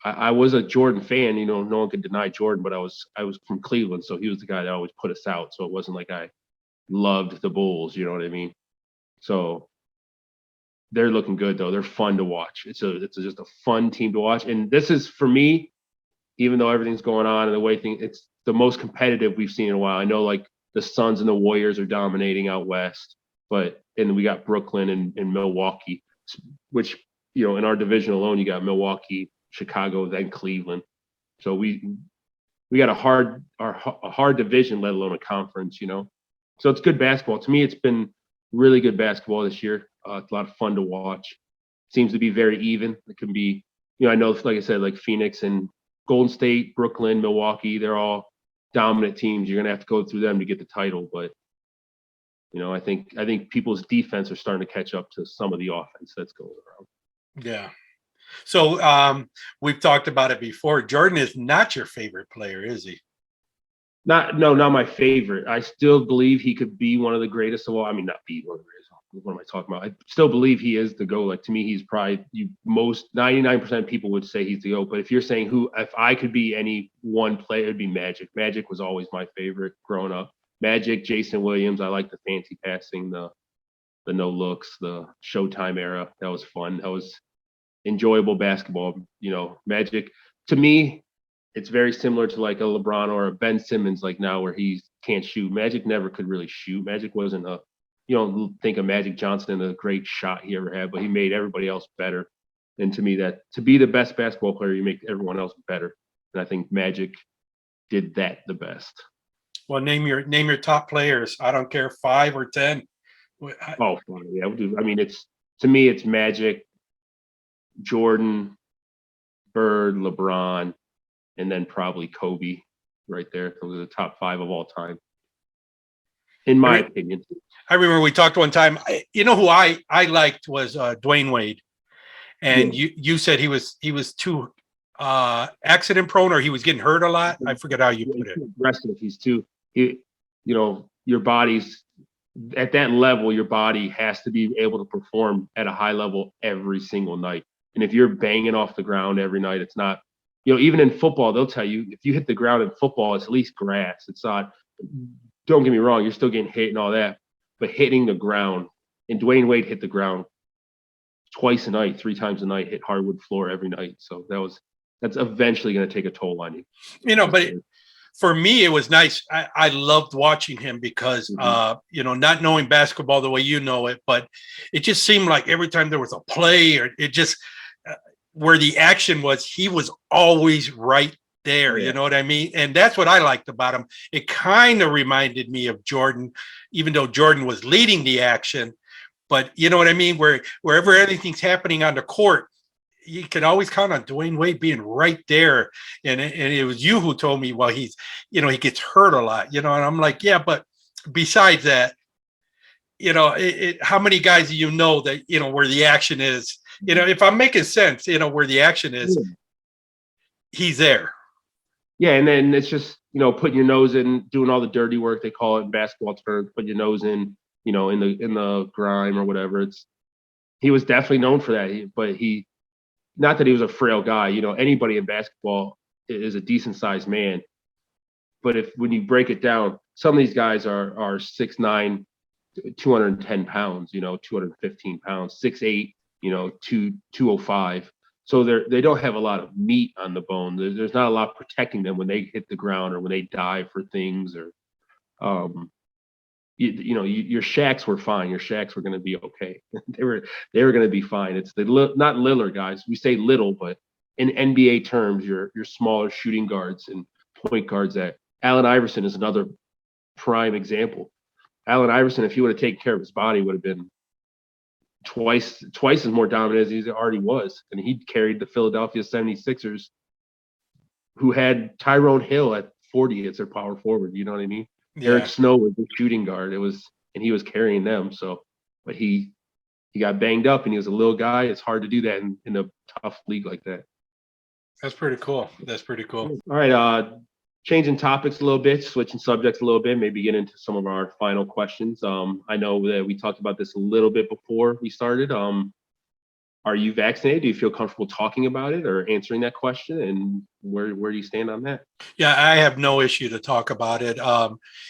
I was a Jordan fan. No one could deny Jordan, but I was from Cleveland, so he was the guy that always put us out. So it wasn't like I loved the Bulls. You know what I mean? So they're looking good though. They're fun to watch. It's just a fun team to watch. And this is, for me, even though everything's going on and the way things, it's the most competitive we've seen in a while. I know like the Suns and the Warriors are dominating out west, and we got Brooklyn and Milwaukee, which, in our division alone, you got Milwaukee, Chicago, then Cleveland. So we got a hard division, let alone a conference, So it's good basketball. To me, it's been really good basketball this year. It's a lot of fun to watch. Seems to be very even. It can be, I know, like I said, like Phoenix and Golden State, Brooklyn, Milwaukee, they're all dominant teams. You're going to have to go through them to get the title. But, I think people's defense are starting to catch up to some of the offense that's going around. Yeah. So we've talked about it before. Jordan is not your favorite player, is he? Not my favorite. I still believe he could be one of the greatest of all. I mean, not be one of the greatest. What am I talking about? I still believe he is the GOAT. Like, to me, he's probably 99% of people would say he's the GOAT. But if you're saying if I could be any one player, it'd be Magic. Magic was always my favorite growing up. Magic, Jason Williams. I like the fancy passing, the no looks, the Showtime era. That was fun. That was enjoyable basketball. Magic, to me, it's very similar to like a LeBron or a Ben Simmons, like now, where he can't shoot. Magic never could really shoot. Magic wasn't you don't think of Magic Johnson and the great shot he ever had, but he made everybody else better. And to me, that to be the best basketball player, you make everyone else better. And I think Magic did that the best. Well, name your top players. I don't care, 5 or 10. Oh, yeah. I mean, to me, it's Magic, Jordan, Bird, LeBron, and then probably Kobe right there. Those are the top 5 of all time, in my opinion. I remember we talked one time. Who I liked was Dwayne Wade, and you said he was too accident prone, or he was getting hurt a lot. I forget how you put it. Aggressive. He's too. Your body's at that level. Your body has to be able to perform at a high level every single night. And if you're banging off the ground every night, it's not. Even in football, they'll tell you if you hit the ground in football, it's at least grass. It's not. Don't get me wrong, you're still getting hit and all that, but hitting the ground, and Dwayne Wade hit the ground twice a night, 3 times a night, hit hardwood floor every night. So that's eventually going to take a toll on you. But for me, it was nice. I loved watching him because, not knowing basketball the way you know it, but it just seemed like every time there was a play, or it just where the action was, he was always right there. You know what I mean? And that's what I liked about him. It kind of reminded me of Jordan, even though Jordan was leading the action. But you know what I mean? Wherever anything's happening on the court, you can always count on Dwayne Wade being right there. And it was you who told me, well, he's, he gets hurt a lot, and I'm like, yeah, but besides that, how many guys do you know that, where the action is, if I'm making sense, where the action is, he's there. Yeah, and then it's just, putting your nose in, doing all the dirty work, they call it in basketball terms, put your nose in, in the grime or whatever. He was definitely known for that, but not that he was a frail guy. Anybody in basketball is a decent sized man. But when you break it down, some of these guys are 6'9", 210 pounds, 215 pounds, 6'8", 205. So they don't have a lot of meat on the bone. There's not a lot protecting them when they hit the ground or when they dive for things, or your Shaqs were fine. Your Shaqs were going to be okay. they were going to be fine. It's not Lillard guys. We say little, but in NBA terms, your smaller shooting guards and point guards. That Allen Iverson is another prime example. Allen Iverson, if he would have taken care of his body, would have been twice as more dominant as he already was. And he carried the Philadelphia 76ers, who had Tyrone Hill at 40 as their power forward. You know what I mean? Yeah. Eric Snow was the shooting guard. And he was carrying them. So, but he got banged up and he was a little guy. It's hard to do that in a tough league like that. That's pretty cool. All right. Changing topics a little bit, switching subjects a little bit, maybe get into some of our final questions. I know that we talked about this a little bit before we started. are you vaccinated? Do you feel comfortable talking about it or answering that question? And where do you stand on that? Yeah, I have no issue to talk about it.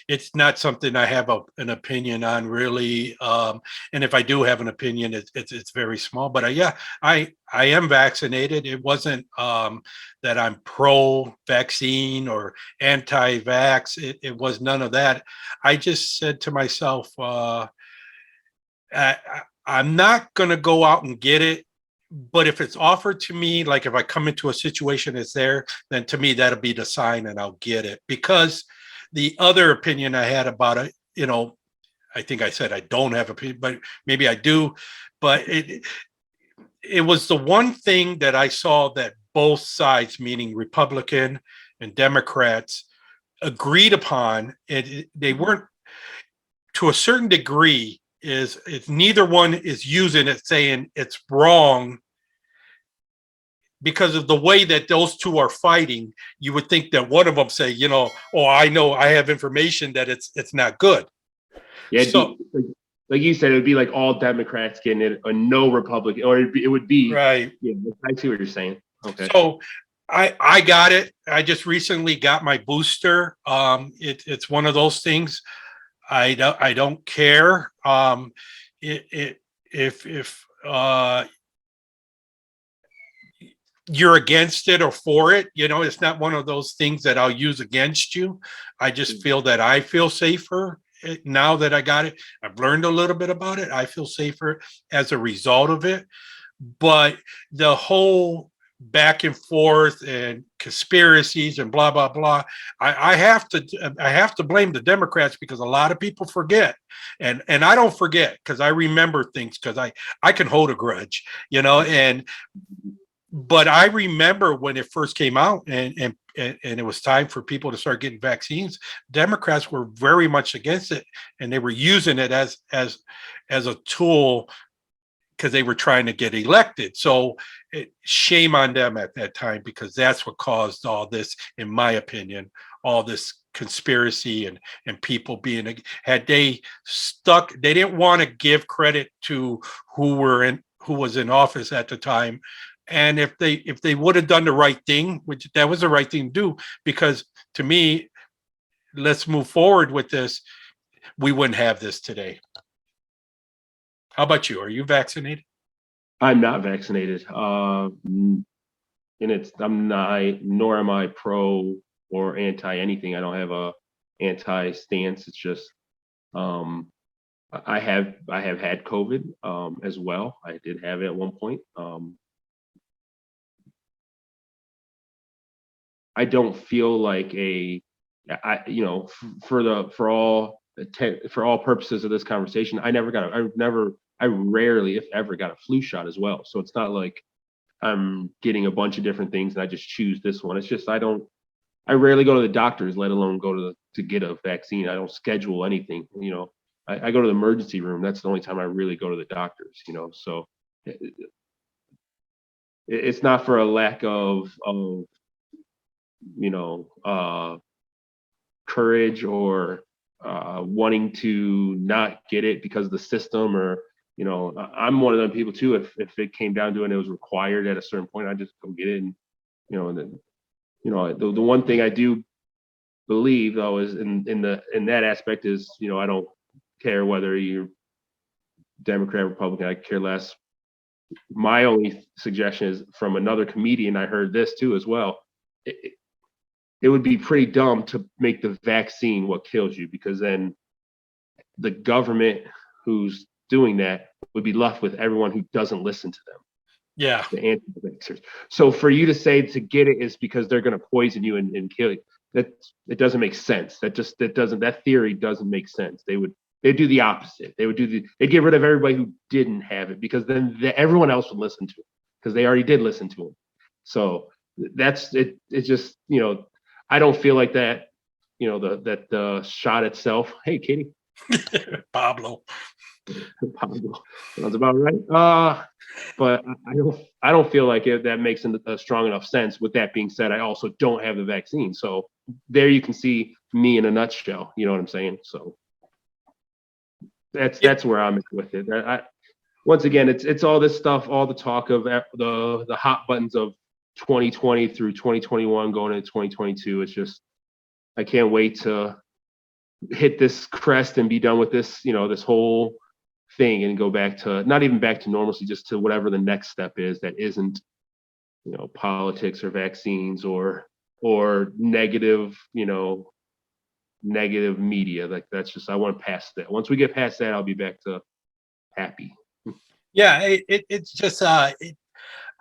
It's not something I have an opinion on really. And if I do have an opinion, it's very small. But yeah, I am vaccinated. It wasn't that I'm pro-vaccine or anti-vax. It was none of that. I just said to myself, I, I'm not going to go out and get it. But if it's offered to me, like if I come into a situation that's there, then to me, that'll be the sign and I'll get it. Because the other opinion I had about it, I think I said I don't have opinion, but maybe I do. But it was the one thing that I saw that both sides, meaning Republican and Democrats, agreed upon. They weren't, to a certain degree, is if neither one is using it saying it's wrong, because of the way that those two are fighting, you would think that one of them say, oh, I know, I have information that it's not good. Yeah, So like you said, it would be like all Democrats getting it, or no Republican, or it would be right. Yeah, I see what you're saying. Okay. So I got it. I just recently got my booster. It's one of those things. I don't care. If you're against it or for it, it's not one of those things that I'll use against you. I just feel that I feel safer now that I got it. I've learned a little bit about it. I feel safer as a result of it. But the whole back and forth and conspiracies and blah blah blah, I have to blame the Democrats, because a lot of people forget, and I don't forget because I remember things, because I can hold a grudge, and but I remember when it first came out and it was time for people to start getting vaccines. Democrats were very much against it, and they were using it as a tool because they were trying to get elected. So shame on them at that time, because that's what caused all this, in my opinion, all this conspiracy and people being, had they stuck, they didn't want to give credit to who was in office at the time. And if they would have done the right thing, which that was the right thing to do, because to me, let's move forward with this, we wouldn't have this today. How about you? Are you vaccinated? I'm not vaccinated. And I'm not, nor am I pro or anti anything. I don't have a anti stance. It's just, I have had COVID as well. I did have it at one point. I don't feel like for all purposes of this conversation, I rarely, if ever, got a flu shot as well. So it's not like I'm getting a bunch of different things and I just choose this one. It's just I rarely go to the doctors, let alone go to get a vaccine. I don't schedule anything. I go to the emergency room. That's the only time I really go to the doctors. So it's not for a lack of courage or wanting to not get it because of the system, or I'm one of them people too. If it came down to it and it was required at a certain point, I just go get it. And and then the one thing I do believe though is in that aspect is I don't care whether you're Democrat, Republican, I care less. My only suggestion is from another comedian. I heard this too as well. It would be pretty dumb to make the vaccine what kills you, because then the government who's doing that would be left with everyone who doesn't listen to them. Yeah. The anti-vaxxers. So for you to say to get it is because they're going to poison you and kill you, it doesn't make sense. That theory doesn't make sense. They'd do the opposite. They'd get rid of everybody who didn't have it, because then everyone else would listen to it, because they already did listen to them. So that's it. It's just, I don't feel like that, that the shot itself. Hey, Katie. Pablo. Sounds about right. But I don't feel like that makes a strong enough sense. With that being said, I also don't have the vaccine. So there you can see me in a nutshell. You know what I'm saying? So that's where I'm at with it. once again, it's all this stuff, all the talk of the hot buttons of 2020 through 2021 going into 2022. It's just, I can't wait to hit this crest and be done with this, this whole thing, and go back to, not even back to normalcy, just to whatever the next step is that isn't, politics or vaccines or negative, negative media. Like, that's just, I want to pass that. Once we get past that, I'll be back to happy. Yeah, it's just I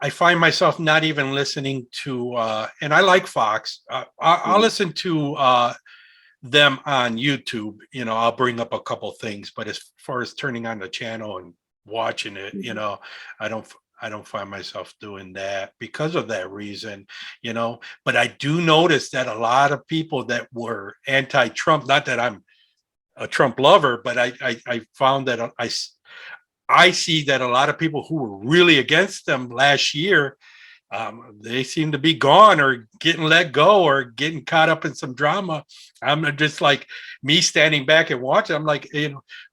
find myself not even listening to, and I like Fox. I'll listen to them on YouTube. I'll bring up a couple things, but as far as turning on the channel and watching it, I don't find myself doing that because of that reason. But I do notice that a lot of people that were anti-Trump, not that I'm a Trump lover, but I found that I see that a lot of people who were really against them last year, they seem to be gone or getting let go or getting caught up in some drama. I'm just like, me standing back and watching, I'm like,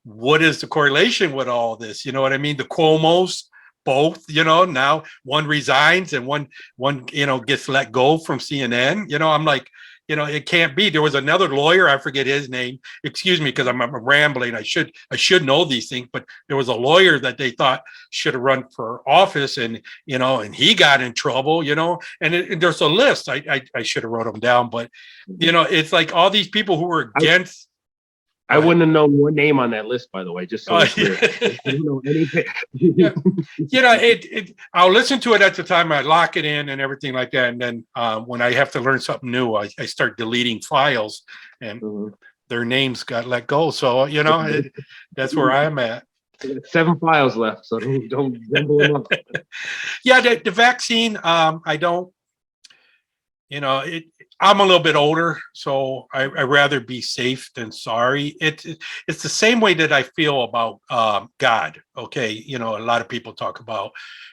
what is the correlation with all this? You know what I mean? The Cuomos, both, now one resigns and one gets let go from CNN. I'm like, it can't be. There was another lawyer, I forget his name. Excuse me, because I'm rambling. I should know these things, but there was a lawyer that they thought should have run for office, and and he got in trouble. And there's a list. I should have wrote them down, but it's like all these people who were against. I wouldn't have known one name on that list, by the way, just so it's clear. I don't know anything. I'll listen to it at the time. I lock it in and everything like that. And then when I have to learn something new, I start deleting files, and their names got let go. So, that's where I'm at. 7 files left, so don't jumble them up. Yeah, the vaccine, I don't, I'm a little bit older, so I rather be safe than sorry. It's the same way that I feel about God. Okay, a lot of people talk about,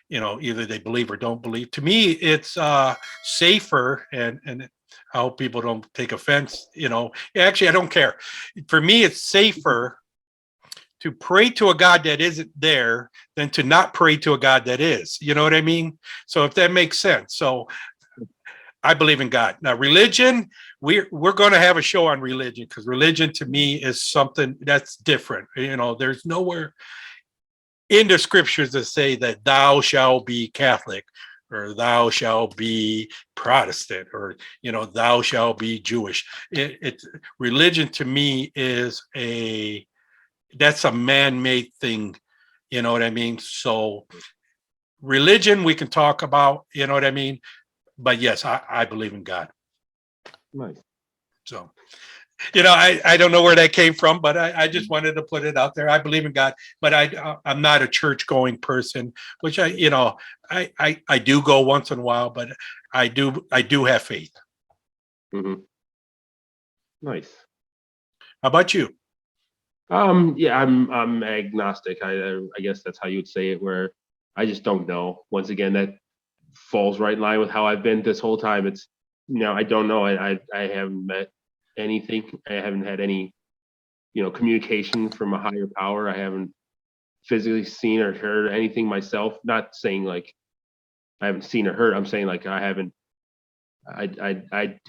either they believe or don't believe. To me, it's safer, and I hope people don't take offense. Actually, I don't care. For me, it's safer to pray to a God that isn't there than to not pray to a God that is. You know what I mean? So if that makes sense. So I believe in God. Now, religion, we're going to have a show on religion, because religion to me is something that's different. There's nowhere in the scriptures that say that thou shalt be Catholic, or thou shalt be Protestant, or thou shalt be Jewish. Religion to me is that's a man-made thing. You know what I mean? So religion we can talk about, you know what I mean? But yes, I believe in God. Nice. So, I don't know where that came from, but I just wanted to put it out there. I believe in God, but I'm not a church going person, which I do go once in a while, but I do have faith. Mm-hmm. Nice. How about you? Yeah, I'm agnostic. I guess that's how you would say it, where I just don't know. Once again, that falls right in line with how I've been this whole time. It's, I don't know. I haven't met anything. I haven't had any, communication from a higher power. I haven't physically seen or heard anything myself. Not saying like I haven't seen or heard. I'm saying like I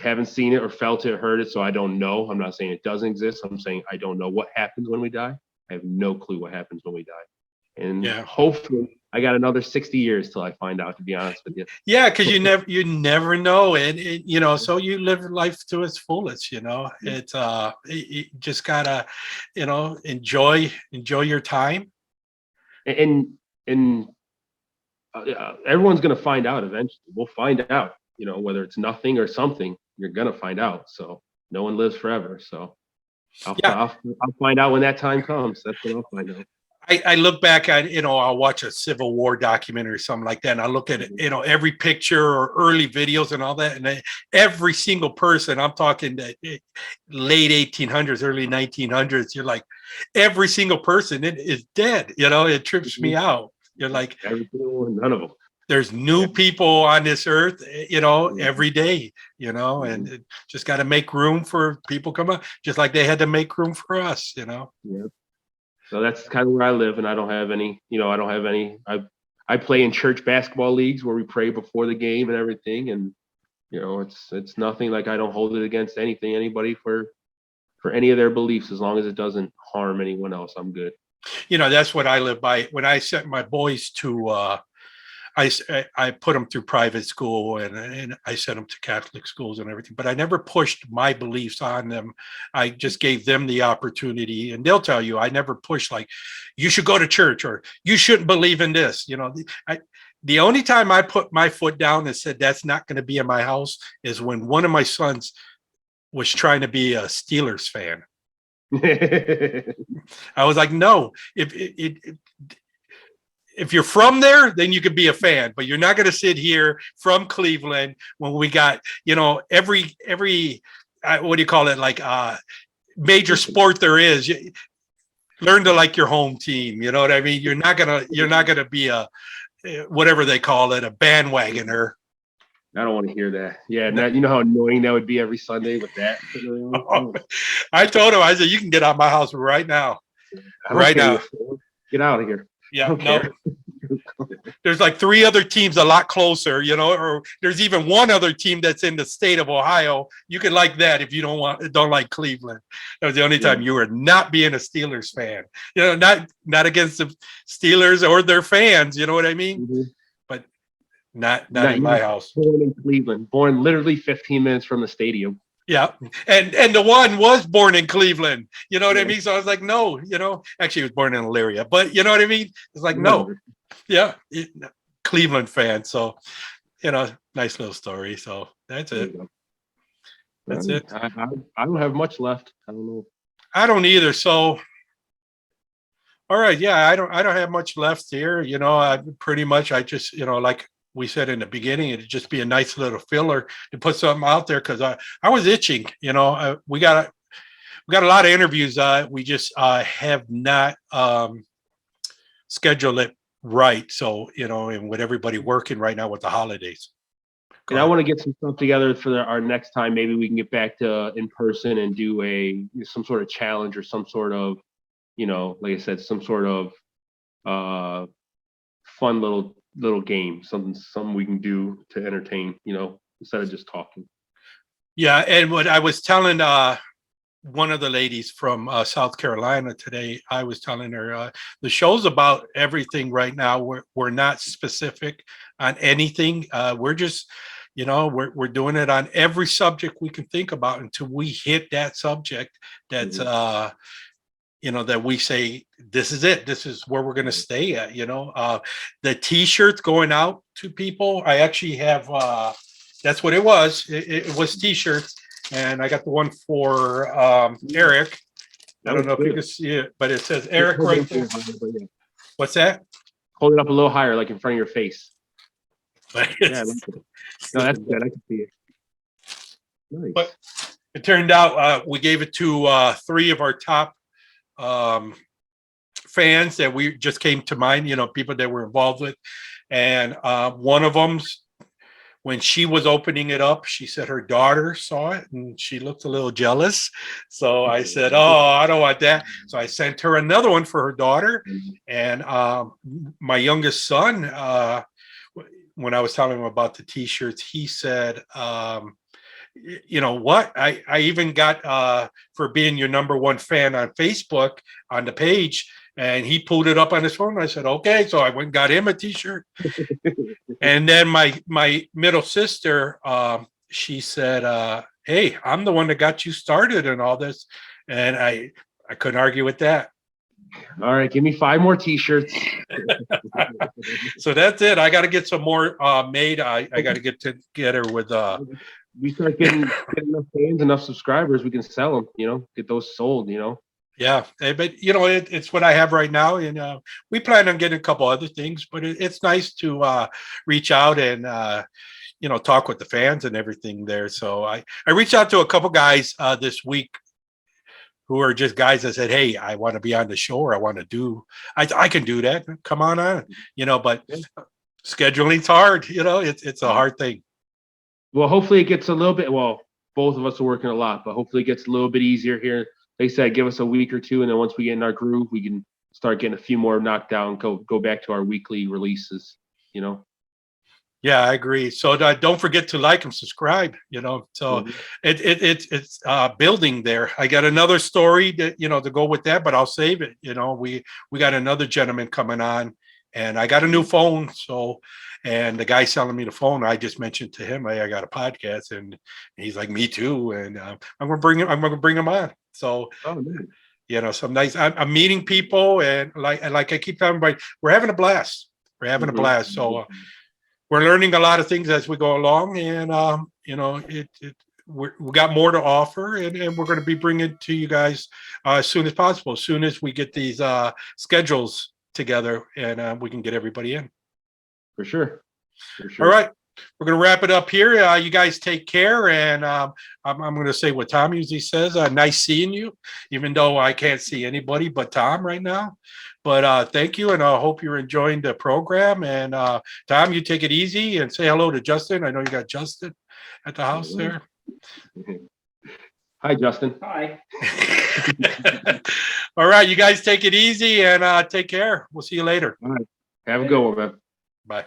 haven't seen it or felt it or heard it, so I don't know. I'm not saying it doesn't exist. I'm saying I don't know what happens when we die. I have no clue what happens when we die. And hopefully I got another 60 years till I find out, to be honest with you. Yeah, because you never know. And so you live life to its fullest, It's you just gotta, enjoy your time. And everyone's gonna find out eventually. We'll find out, whether it's nothing or something, you're gonna find out. So no one lives forever. So I'll find out when that time comes. That's what I'll find out. I look back at, I'll watch a Civil War documentary or something like that, and I look at it, every picture or early videos and all that, and every single person, I'm talking the late 1800s, early 1900s, you're like, every single person is dead. It trips me out. You're like, none of them. There's new people on this earth, every day, and just got to make room for people come up, just like they had to make room for us, Yeah. So that's kind of where I live, and I don't have any. I play in church basketball leagues where we pray before the game and everything, and it's nothing like I don't hold it against anybody for any of their beliefs as long as it doesn't harm anyone else. I'm good. That's what I live by. When I sent my boys to I put them through private school and I sent them to Catholic schools and everything, but I never pushed my beliefs on them. I just gave them the opportunity, and they'll tell you I never pushed like you should go to church or you shouldn't believe in this. The only time I put my foot down and said that's not going to be in my house is when one of my sons was trying to be a Steelers fan. I was like, no, if you're from there, then you could be a fan, but you're not going to sit here from Cleveland when we got, every what do you call it? Like major sport there is. Learn to like your home team. You know what I mean? You're not going to be a, whatever they call it, a bandwagoner. I don't want to hear that. Yeah. Now, you know how annoying that would be every Sunday with that. I told him, I said, you can get out of my house right now. Right now. Get out of here. Yeah, no. There's like 3 other teams a lot closer, or there's even one other team that's in the state of Ohio. You can like that if you don't like Cleveland. That was the only time you were not being a Steelers fan. Not against the Steelers or their fans. You know what I mean? Mm-hmm. But not in my house. Born in Cleveland, born literally 15 minutes from the stadium. Yeah. And the one was born in Cleveland. You know what I mean? So I was like, no, actually he was born in Elyria, but you know what I mean? It's like, no. Yeah. Cleveland fan. So, nice little story. So that's it. That's it. I don't have much left. I don't know. I don't either. So, all right. Yeah. I don't have much left here. I pretty much, I just, like we said in the beginning, it'd just be a nice little filler to put something out there because I was itching. We got a lot of interviews. We just have not scheduled it right. So and with everybody working right now with the holidays. And I want to get some stuff together for our next time. Maybe we can get back to in person and do some sort of challenge or some sort of, like I said, some sort of fun little game, something we can do to entertain, instead of just talking. Yeah, and what I was telling one of the ladies from South Carolina today, I was telling her the show's about everything right now. We're not specific on anything. We're just, we're doing it on every subject we can think about until we hit that subject that's that we say, this is it. This is where we're going to stay at, the T-shirts going out to people. I actually have, that's what it was. It was T-shirts. And I got the one for Eric. I don't know if you can see it, but it says Eric right there. What's that? Hold it up a little higher, like in front of your face. Yeah, no, that's good. I can see it. Nice. But it turned out we gave it to 3 of our top fans that we just came to mind, people that we're involved with. And one of them's, when she was opening it up, she said her daughter saw it and she looked a little jealous. So I said, oh, I don't want that. So I sent her another one for her daughter. And my youngest son, when I was telling him about the T-shirts, he said, you know what? I even got for being your #1 fan on Facebook on the page, and he pulled it up on his phone. I said, okay. So I went and got him a T-shirt. And then my middle sister, she said, hey, I'm the one that got you started and all this. And I couldn't argue with that. All right, give me 5 more T-shirts. So that's it. I got to get some more made. I got to get together with. We start getting enough fans, enough subscribers, we can sell them. Get those sold. Yeah, but it's what I have right now, and we plan on getting a couple other things. But it's nice to reach out and talk with the fans and everything there. So I reached out to a couple guys this week who are just guys that said, hey, I want to be on the show, or I want to do, I can do that. Come on, but scheduling's hard. It's a hard thing. Well, hopefully it gets a little bit, both of us are working a lot, but hopefully it gets a little bit easier here. They said, give us a week or two. And then once we get in our groove, we can start getting a few more knocked down. Go back to our weekly releases. You know. Yeah, I agree. So don't forget to like and subscribe. So Mhm. it's building there. I got another story that to go with that, but I'll save it. We got another gentleman coming on, and I got a new phone. So, and the guy selling me the phone, I just mentioned to him, hey, I got a podcast, and he's like, me too. And I'm gonna bring him. I'm gonna bring him on. So. Oh, nice. Some nice. I'm meeting people, and like I keep telling everybody, we're having a blast. We're having a Mhm. blast. So we're learning a lot of things as we go along, and we got more to offer, and we're going to be bringing it to you guys as soon as possible, as soon as we get these schedules together, and we can get everybody in. For sure. All right, we're going to wrap it up here. You guys take care, and I'm going to say what Tom usually says. Nice seeing you, even though I can't see anybody but Tom right now. But thank you, and I hope you're enjoying the program. And Tom, you take it easy and say hello to Justin. I know you got Justin at the house there. Hi, Justin. Hi. All right, you guys take it easy and take care. We'll see you later. All right. Have a good one, man. Bye.